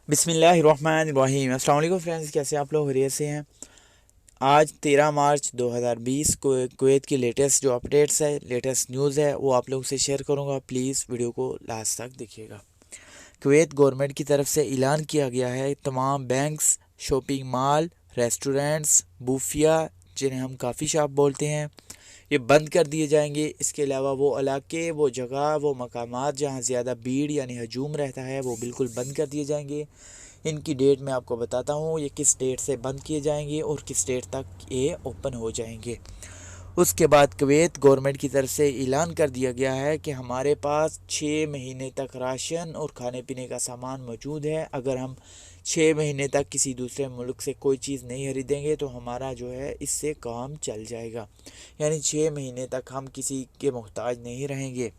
बिस्मिल्लाहिर्रहमानिर्रहीम। अस्सलाम वालेकुम फ्रेंड्स, कैसे आप लोग खैरियत से हैं। आज 13 मार्च 2020 को कुवैत की लेटेस्ट जो अपडेट्स है, लेटेस्ट न्यूज़ है, वो आप लोगों से शेयर करूंगा। प्लीज़ वीडियो को लास्ट तक देखिएगा। कुवैत गवर्नमेंट की तरफ से ऐलान किया गया है तमाम बैंक्स, शॉपिंग मॉल, रेस्टोरेंट्स, बूफिया जिन्हें हम काफ़ी शॉप बोलते हैं, ये बंद कर दिए जाएंगे। इसके अलावा वो इलाके, वो जगह, वो मकामात जहाँ ज़्यादा भीड़ यानी हजूम रहता है, वो बिल्कुल बंद कर दिए जाएंगे। इनकी डेट मैं आपको बताता हूँ, ये किस डेट से बंद किए जाएंगे और किस डेट तक ये ओपन हो जाएंगे। उसके बाद कुवैत गवर्नमेंट की तरफ से ऐलान कर दिया गया है कि हमारे पास 6 महीने तक राशन और खाने पीने का सामान मौजूद है। अगर हम 6 महीने तक किसी दूसरे मुल्क से कोई चीज़ नहीं खरीदेंगे तो हमारा जो है इससे काम चल जाएगा, यानी 6 महीने तक हम किसी के मोहताज नहीं रहेंगे।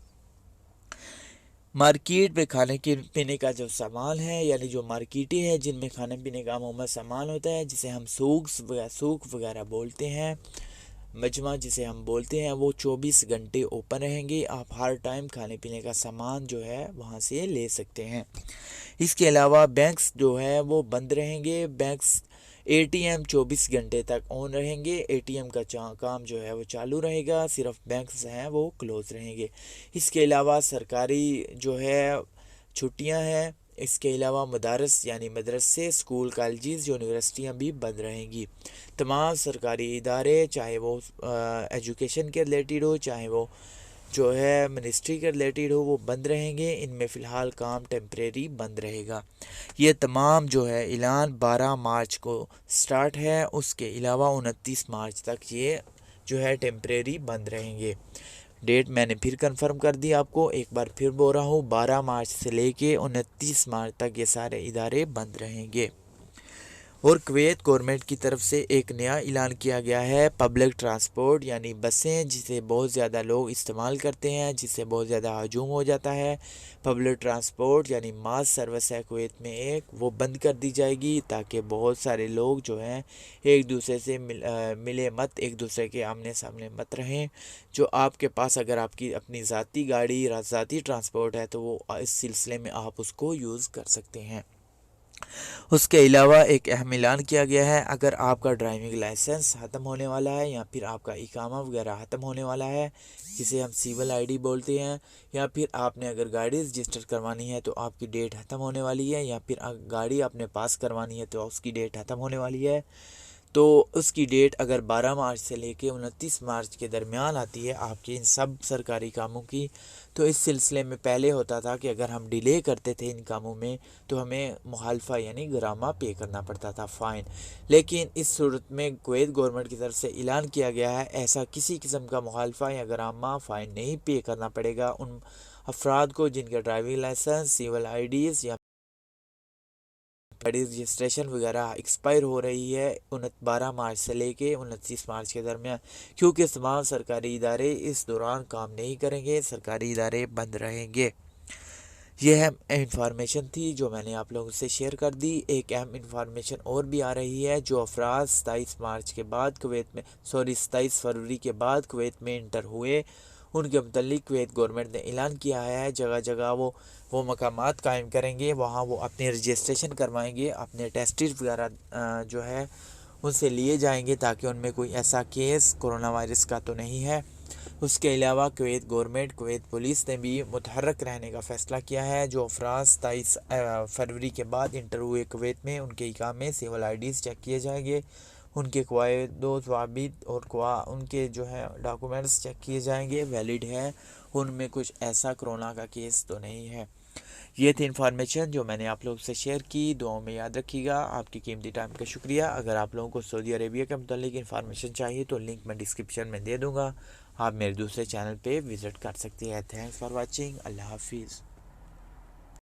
मार्केट में खाने के पीने का जो सामान है, यानी जो मार्केटें हैं जिनमें खाने पीने का अमूमन सामान होता है, जिसे हम सूक वगैरह बोलते हैं, मजमा जिसे हम बोलते हैं, वो 24 घंटे ओपन रहेंगे। आप हर टाइम खाने पीने का सामान जो है वहाँ से ले सकते हैं। इसके अलावा बैंक्स जो है वो बंद रहेंगे। बैंक्स एटीएम 24 घंटे तक ऑन रहेंगे। एटीएम का काम जो है वो चालू रहेगा, सिर्फ बैंक्स हैं वो क्लोज रहेंगे। इसके अलावा सरकारी जो है छुट्टियां हैं। इसके अलावा मदारस यानी मदरसे, स्कूल, कॉलेजेस, यूनिवर्सिटियां भी बंद रहेंगी। तमाम सरकारी इदारे, चाहे वो एजुकेशन के रिलेटेड हो, चाहे वो जो है मिनिस्ट्री के रिलेटेड हो, वो बंद रहेंगे। इनमें फ़िलहाल काम टेम्परेरी बंद रहेगा। ये तमाम जो है ऐलान 12 मार्च को स्टार्ट है। उसके अलावा 29 मार्च तक ये जो है टेम्परेरी बंद रहेंगे। डेट मैंने फिर कंफर्म कर दी आपको, एक बार फिर बोल रहा हूँ, 12 मार्च से लेके 29 मार्च तक ये सारे इदारे बंद रहेंगे। और कुवैत गवर्नमेंट की तरफ से एक नया ऐलान किया गया है पब्लिक ट्रांसपोर्ट यानी बसें, जिसे बहुत ज़्यादा लोग इस्तेमाल करते हैं, जिससे बहुत ज़्यादा हजूम हो जाता है। पब्लिक ट्रांसपोर्ट यानी मास सर्विस है कुवैत में एक, वो बंद कर दी जाएगी ताकि बहुत सारे लोग जो हैं एक दूसरे से मिले मत, एक दूसरे के आमने सामने मत रहें। जो आपके पास अगर आपकी अपनी ज़ाती गाड़ी, ज़ाती ट्रांसपोर्ट है, तो वो इस सिलसिले में आप उसको यूज़ कर सकते हैं। उसके अलावा एक अहम ऐलान किया गया है, अगर आपका ड्राइविंग लाइसेंस ख़त्म होने वाला है या फिर आपका इकामा वगैरह ख़त्म होने वाला है, जिसे हम सिविल आईडी बोलते हैं, या फिर आपने अगर गाड़ी रजिस्टर करवानी है तो आपकी डेट ख़त्म होने वाली है, या फिर गाड़ी आपने पास करवानी है तो उसकी डेट ख़त्म होने वाली है, तो उसकी डेट अगर 12 मार्च से लेके 29 मार्च के दरमियान आती है आपके इन सब सरकारी कामों की, तो इस सिलसिले में पहले होता था कि अगर हम डिले करते थे इन कामों में तो हमें मुखालफा यानी गरामा पे करना पड़ता था, फ़ाइन। लेकिन इस सूरत में कुवैत गवर्नमेंट की तरफ से ऐलान किया गया है, ऐसा किसी किस्म का मुखालफा या गरामा फ़ाइन नहीं पे करना पड़ेगा उन अफराद को जिनके ड्राइविंग लाइसेंस, सिविल आईडीज़ या गाड़ी रजिस्ट्रेशन वगैरह एक्सपायर हो रही है 12 मार्च से लेके 29 मार्च के दरमियान, क्योंकि तमाम सरकारी इदारे इस दौरान काम नहीं करेंगे, सरकारी इदारे बंद रहेंगे। यह अहम इंफॉर्मेशन थी जो मैंने आप लोगों से शेयर कर दी। एक अहम इंफॉर्मेशन और भी आ रही है, जो अफराद 27 मार्च के बाद कुवैत में 27 फरवरी के बाद कुवैत में इंटर हुए, उनके मतलब कुवैत गवर्नमेंट ने ऐलान किया है जगह जगह वो मकामात कायम करेंगे, वहाँ वो अपने रजिस्ट्रेशन करवाएंगे, अपने टेस्ट वगैरह जो है उनसे लिए जाएंगे ताकि उनमें कोई ऐसा केस कोरोना वायरस का तो नहीं है। उसके अलावा कुवैत गवर्नमेंट, कुवैत पुलिस ने भी मुतहर्रक रहने का फ़ैसला किया है। जो अफराद 27 फरवरी के बाद इंटर हुए कुवैत में, उनके इकामे, सिविल आईडीज़ चेक किए जाएंगे, उनके क़वायदो ज़वाबित और उनके जो है डॉक्यूमेंट्स चेक किए जाएंगे, वैलिड है, उनमें कुछ ऐसा कोरोना का केस तो नहीं है। ये थी इन्फॉर्मेशन जो मैंने आप लोगों से शेयर की। दुआओं में याद रखिएगा। आपकी कीमती टाइम का शुक्रिया। अगर आप लोगों को सऊदी अरेबिया के मतलब इन्फॉर्मेशन चाहिए तो लिंक मैं डिस्क्रिप्शन में दे दूँगा, आप मेरे दूसरे चैनल पे विज़िट कर सकते हैं। Thanks for watching. अल्लाह हाफिज़।